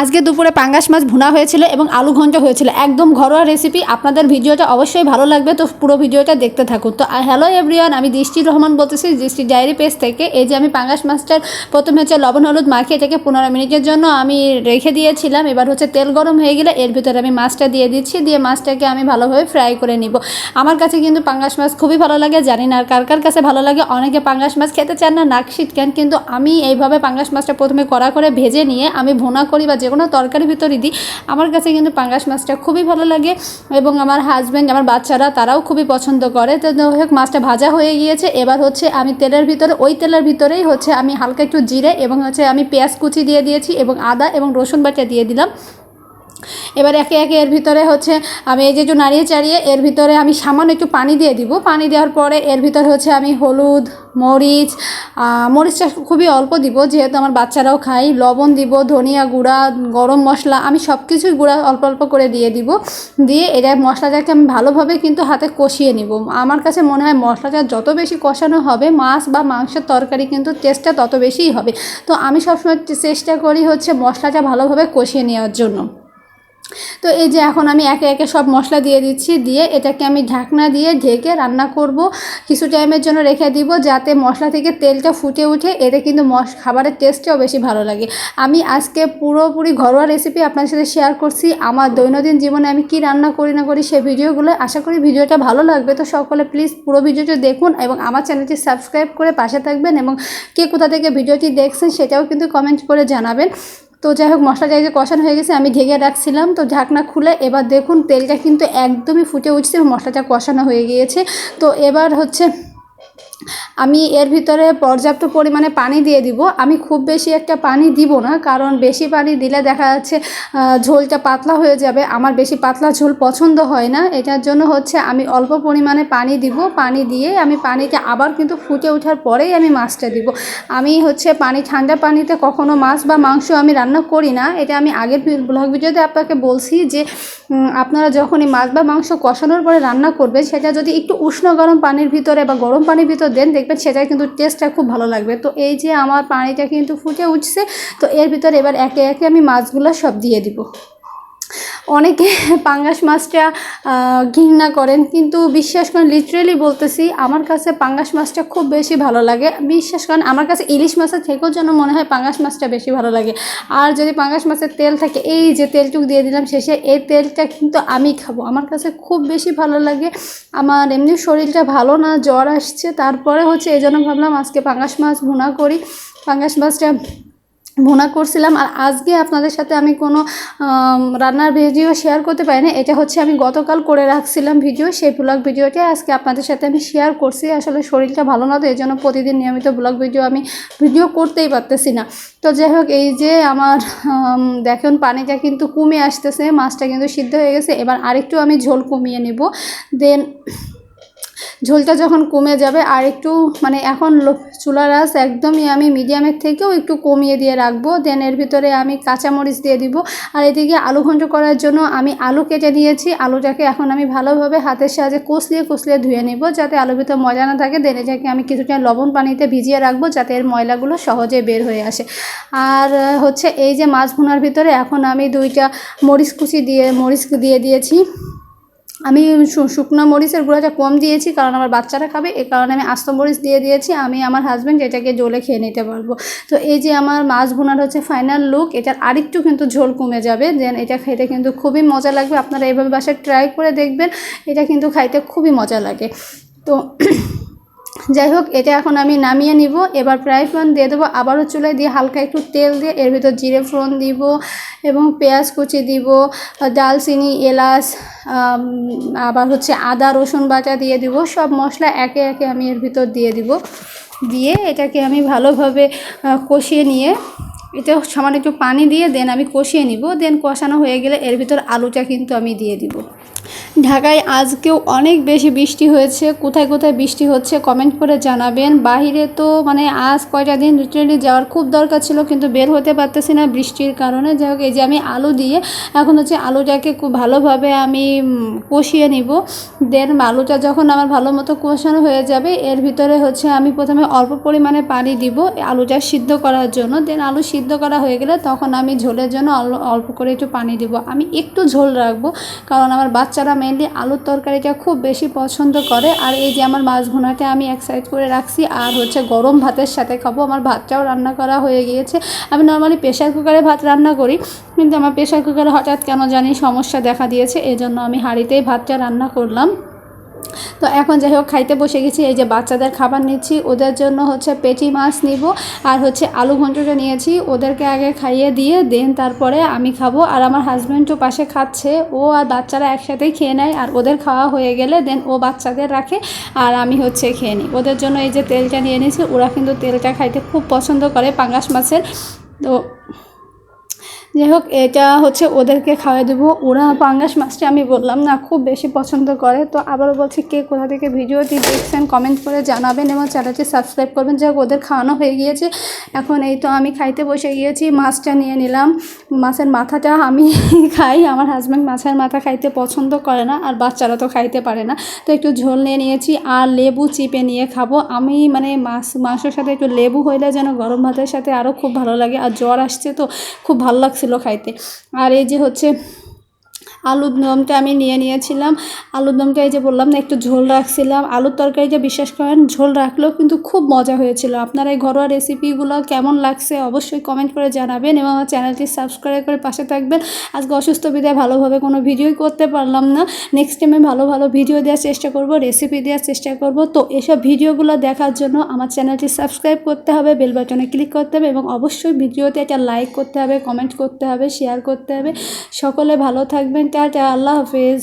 আজকে দুপুরে পাঙ্গাস মাছ ভুনা হয়েছিল এবং আলু ঘন্ট হয়েছিল, একদম ঘরোয়া রেসিপি। আপনাদের ভিডিওটা অবশ্যই ভালো লাগবে, তো পুরো ভিডিওটা দেখতে থাকুন। তো হ্যালো এভরিওয়ান, আমি দৃষ্টি রহমান বলতেছি দৃষ্টি ডায়েরি পেজ থেকে। এই যে আমি পাঙ্গাস মাছটার প্রথমে হচ্ছে লবণ হলুদ মাখিয়ে এটাকে 15 মিনিটের জন্য আমি রেখে দিয়েছিলাম। এবার হচ্ছে তেল গরম হয়ে গেলে এর ভিতরে আমি মাছটা দিয়ে দিচ্ছি, দিয়ে মাছটাকে আমি ভালোভাবে ফ্রাই করে নিব। আমার কাছে কিন্তু পাঙ্গাস মাছ খুবই ভালো লাগে, জানি না আর কার কার কাছে ভালো লাগে। অনেকে পাঙ্গাস মাছ খেতে চান না, নাক ছিটকান, কিন্তু আমি এইভাবে পাঙ্গাস মাছটা প্রথমে কড়া করে ভেজে নিয়ে আমি ভুনা করি বা যে কোনো তরকারির ভিতরে দিই। আমার কাছে কিন্তু পাঙ্গাস মাছটা খুবই ভালো লাগে এবং আমার হাজব্যান্ড, আমার বাচ্চারা তারাও খুবই পছন্দ করে। তো মাছটা ভাজা হয়ে গিয়েছে। এবার হচ্ছে আমি তেলের ভিতরে, ওই তেলের ভিতরেই হচ্ছে আমি হালকা একটু জিরে এবং হচ্ছে আমি পেঁয়াজ কুচি দিয়ে দিয়েছি এবং আদা এবং রসুন বাটা দিয়ে দিলাম। এবার একে একে এর ভিতরে হচ্ছে আমি এই যে একটু নাড়িয়ে চাড়িয়ে এর ভিতরে আমি সামান্য একটু পানি দিয়ে দিব। পানি দেওয়ার পরে এর ভিতরে হচ্ছে আমি হলুদ, মরিচটা খুবই অল্প দিব যেহেতু আমার বাচ্চারাও খায়। লবণ দিব, ধনিয়া গুঁড়া, গরম মশলা, আমি সব কিছুই গুঁড়া অল্প অল্প করে দিয়ে দিব। দিয়ে এটা মশলাটাকে আমি ভালোভাবে কিন্তু হাতে কষিয়ে নিব। আমার কাছে মনে হয় মশলাটা যত বেশি কষানো হবে মাছ বা মাংসের তরকারি কিন্তু টেস্টটা তত বেশিই হবে। তো আমি সবসময় চেষ্টা করি হচ্ছে মশলাটা ভালোভাবে কষিয়ে নেওয়ার জন্য। তো এই যে এখন আমি একে একে সব মশলা দিয়ে দিচ্ছি, দিয়ে এটাকে আমি ঢাকনা দিয়ে ঢেকে রান্না করব। কিছু টাইমের জন্য রেখে দিব যাতে মশলা থেকে তেলটা ফুটে উঠে, এতে কিন্তু খাবারের টেস্টটাও বেশি ভালো লাগে। আমি আজকে পুরোপুরি ঘরোয়া রেসিপি আপনাদের সাথে শেয়ার করছি। আমার দৈনন্দিন জীবনে আমি কি রান্না করি না করি সেই ভিডিওগুলো। আশা করি ভিডিওটা ভালো লাগবে। তো সকলে প্লিজ পুরো ভিডিওটি দেখুন এবং আমার চ্যানেলটি সাবস্ক্রাইব করে পাশে থাকবেন এবং কে কোথা থেকে ভিডিওটি দেখছেন সেটাও কিন্তু কমেন্ট করে জানাবেন। তো যাই হোক, মশলাটা যে কষানো হয়ে গেছে আমি ঢেকে রাখছিলাম, তো ঢাকনা খুলে এবার দেখুন তেলটা কিন্তু একদমই ফুটে উঠছে এবং মশলাটা কষানো হয়ে গিয়েছে। তো এবার হচ্ছে আমি এর ভিতরে পর্যাপ্ত পরিমাণে পানি দিয়ে দিব। আমি খুব বেশি একটা পানি দিব না, কারণ বেশি পানি দিলে দেখা যাচ্ছে ঝোলটা পাতলা হয়ে যাবে। আমার বেশি পাতলা ঝোল পছন্দ হয় না, এটার জন্য হচ্ছে আমি অল্প পরিমাণে পানি দিব। পানি দিয়ে আমি পানিটা আবার কিন্তু ফুটে ওঠার পরেই আমি মাছটা দিব। আমি হচ্ছে ঠান্ডা পানিতে কখনো মাছ বা মাংস আমি রান্না করি না। এটা আমি আগের ব্লগ ভিডিওতে আপনাকে বলছি যে আপনারা যখনই মাছ বা মাংস কষানোর পরে রান্না করবেন সেটা যদি একটু উষ্ণ গরম পানির ভিতরে বা গরম পানির ভিতর দেন, দেখবেন সেটা কিন্তু টেস্টটা খুব ভালো লাগবে। তো এই যে আমার পানিটা কিন্তু ফুটে উঠছে, তো এর ভিতরে এবার একে একে আমি মাছগুলো সব দিয়ে দিব। অনেকে পাঙ্গাস মাছটা ঘৃণা করেন, কিন্তু বিশ্বাস করেন, লিটারেলি বলতেছি, আমার কাছে পাঙ্গাস মাছটা খুব বেশি ভালো লাগে। বিশ্বাস করেন, আমার কাছে ইলিশ মাছের থেকেও যেন মনে হয় পাঙ্গাস মাছটা বেশি ভালো লাগে। আর যদি পাঙ্গাস মাছের তেল থাকে, এই যে তেলটুকু দিয়ে দিলাম শেষে, এই তেলটা কিন্তু আমি খাবো। আমার কাছে খুব বেশি ভালো লাগে। আমার এমনি শরীরটা ভালো না, জ্বর আসছে, তারপরে হচ্ছে এই জন্য ভাবলাম আজকে পাঙ্গাস মাছ ভুনা করি। পাঙ্গাস মাছটা ভুনা করছিলাম। আর আজকে আপনাদের সাথে আমি কোনো রান্নার ভিডিও শেয়ার করতে পারি না। এটা হচ্ছে আমি গতকাল করে রাখছিলাম ভিডিও, সেই ব্লগ ভিডিওটা আজকে আপনাদের সাথে আমি শেয়ার করছি। আসলে শরীরটা ভালো না, তো এই জন্য প্রতিদিন নিয়মিত ব্লগ ভিডিও করতেই পারতেছি না। তো যাই হোক, এই যে আমার দেখুন পানিটা কিন্তু কমে আসতেছে, মাছটা কিন্তু সিদ্ধ হয়ে গেছে। এবার আরেকটু আমি ঝোল কমিয়ে নেব। দেন ঝোলটা যখন কমে যাবে আর একটু এখন চুলার আঁচ একদমই আমি মিডিয়ামের থেকেও একটু কমিয়ে দিয়ে রাখবো। দেন এর ভিতরে আমি কাঁচামরিচ দিয়ে দিব। আর এদিকে আলু ঘন্ট করার জন্য আমি আলু কেটে নিয়েছি। আলুটাকে এখন আমি ভালোভাবে হাতের সাহায্যে কষলিয়ে ধুয়ে নেব যাতে আলুর ভিতরে ময়লা না থাকে। দেন এটাকে আমি কিছুটা লবণ পানিতে ভিজিয়ে রাখবো যাতে এর ময়লাগুলো সহজে বের হয়ে আসে। আর হচ্ছে এই যে মাছ ভুনার ভিতরে এখন আমি 2টা মরিচ দিয়ে দিয়েছি। আমি শুকনো মরিচের গুঁড়াটা কম দিয়েছি কারণ আমার বাচ্চারা খাবে, এই কারণে আমি আস্ত মরিচ দিয়ে দিয়েছি। আমি আমার হাজব্যান্ড এটাকে ঝোলে খেয়ে নিতে পারবো। তো এই যে আমার মাছ ভুনার হচ্ছে ফাইনাল লুক। এটার আরেকটু কিন্তু ঝোল কমে যাবে। দেন এটা খেতে কিন্তু খুবই মজা লাগবে। আপনারা এইভাবে বাসায় ট্রাই করে দেখবেন, এটা কিন্তু খাইতে খুবই মজা লাগে। তো যাই হোক, এটা এখন আমি নামিয়ে নিব। এবার ফ্রাই প্যান দিয়ে দেবো, আবারও চুলায় দিয়ে হালকা একটু তেল দিয়ে এর ভিতর জিরে ফোড়ন দিব এবং পেঁয়াজ কুচি দিব, দালচিনি, এলাচ, আবার হচ্ছে আদা রসুন বাটা দিয়ে দিব। সব মশলা একে একে আমি এর ভিতর দিয়ে দিব। দিয়ে এটাকে আমি ভালোভাবে কষিয়ে নিয়ে এটা সামান্য একটু পানি দিয়ে দেন আমি কষিয়ে নিব। দেন কষানো হয়ে গেলে এর ভিতর আলুটা কিন্তু আমি দিয়ে দিব। ঢাকায় আজকেও অনেক বেশি বৃষ্টি হয়েছে। কোথায় কোথায় বৃষ্টি হচ্ছে কমেন্ট করে জানাবেন। বাইরে তো আজ কয়টা দিন লিটারেলি যাওয়ার খুব দরকার ছিল, কিন্তু বের হতে পারতেছি না বৃষ্টির কারণে। যাই হোক, এই যে আমি আলু দিয়ে এখন হচ্ছে আলুটাকে খুব ভালোভাবে আমি কষিয়ে নিব। দেন আলুটা যখন আমার ভালো মতো কষানো হয়ে যাবে এর ভিতরে হচ্ছে আমি প্রথমে অল্প পরিমাণে পানি দিব আলুটা সিদ্ধ করার জন্য। দেন আলু সিদ্ধ করা হয়ে গেলে তখন আমি ঝোলের জন্য অল্প করে একটু পানি দেব। আমি একটু ঝোল রাখবো, কারণ আমার বাচ্চারা মেনলি আলুর তরকারিটা খুব বেশি পছন্দ করে। আর এই যে আমার মাছ ভুনাটা আমি এক সাইড করে রাখছি, আর হচ্ছে গরম ভাতের সাথে খাবো। আমার ভাতটাও রান্না করা হয়ে গিয়েছে। আমি নর্মালি প্রেশার কুকারে ভাত রান্না করি, কিন্তু আমার প্রেশার কুকারে হঠাৎ কেন জানি সমস্যা দেখা দিয়েছে, এই জন্য আমি হাঁড়িতেই ভাতটা রান্না করলাম। তো এখন যাই হোক খাইতে বসে গেছি। এই যে বাচ্চাদের খাবার নিচ্ছি, ওদের জন্য হচ্ছে পেটি মাছ নিব, আর হচ্ছে আলু ঘন্টটা নিয়েছি। ওদেরকে আগে খাইয়ে দিয়ে দেন তারপরে আমি খাবো। আর আমার হাজব্যান্ডও পাশে খাচ্ছে, ও আর বাচ্চারা একসাথেই খেয়ে নেয়। আর ওদের খাওয়া হয়ে গেলে দেন ও বাচ্চাদের রাখে, আর আমি হচ্ছে খেয়ে নিই। ওদের জন্য এই যে তেলটা নিয়ে নিয়েছি, ওরা কিন্তু তেলটা খাইতে খুব পছন্দ করে পাঙ্গাস মাছের। তো যাই হোক এটা হচ্ছে ওদেরকে খাওয়াই দেবো। ওরা পাঙ্গাস মাছটা আমি বললাম না খুব বেশি পছন্দ করে। তো আবারও বলছি, কে কোথা থেকে ভিডিওটি দেখছেন কমেন্ট করে জানাবেন এবং চ্যানেলটি সাবস্ক্রাইব করবেন। যাই হোক ওদের খাওয়ানো হয়ে গিয়েছে, এখন এই তো আমি খাইতে বসে গিয়েছি। মাছটা নিয়ে নিলাম, মাছের মাথাটা আমি খাই, আমার হাজব্যান্ড মাছের মাথা খাইতে পছন্দ করে না, আর বাচ্চারা তো খাইতে পারে না। তো একটু ঝোল নিয়ে নিয়েছি আর লেবু চিপে নিয়ে খাবো আমি। মানে মাংসের সাথে একটু লেবু হইলে যেন গরম ভাতের সাথে আরও খুব ভালো লাগে। আর জ্বর আসছে তো খুব ভালো লাগছিল খাইতে। আর এই যে হচ্ছে আলুর দমটা আমি নিয়ে নিয়েছিলাম। আলুর দমটা এই যে বললাম না একটু ঝোল রাখছিলাম। আলুর তরকারিটা বিশ্বাস করেন ঝোল রাখলেও কিন্তু খুব মজা হয়েছিল। আপনারা এই ঘরোয়া রেসিপিগুলো কেমন লাগছে অবশ্যই কমেন্ট করে জানাবেন এবং আমার চ্যানেলটি সাবস্ক্রাইব করে পাশে থাকবেন। আজকে অসুস্থ বিদায় ভালোভাবে কোনো ভিডিওই করতে পারলাম না। নেক্সট টাইমে ভালো ভালো ভিডিও দেওয়ার চেষ্টা করব, রেসিপি দেওয়ার চেষ্টা করব। তো এসব ভিডিওগুলো দেখার জন্য আমার চ্যানেলটি সাবস্ক্রাইব করতে হবে, বেল বাটনে ক্লিক করতে হবে এবং অবশ্যই ভিডিওতে একটা লাইক করতে হবে, কমেন্ট করতে হবে, শেয়ার করতে হবে। সকলে ভালো থাকবেন। টাটা, আল্লাহ হাফেজ।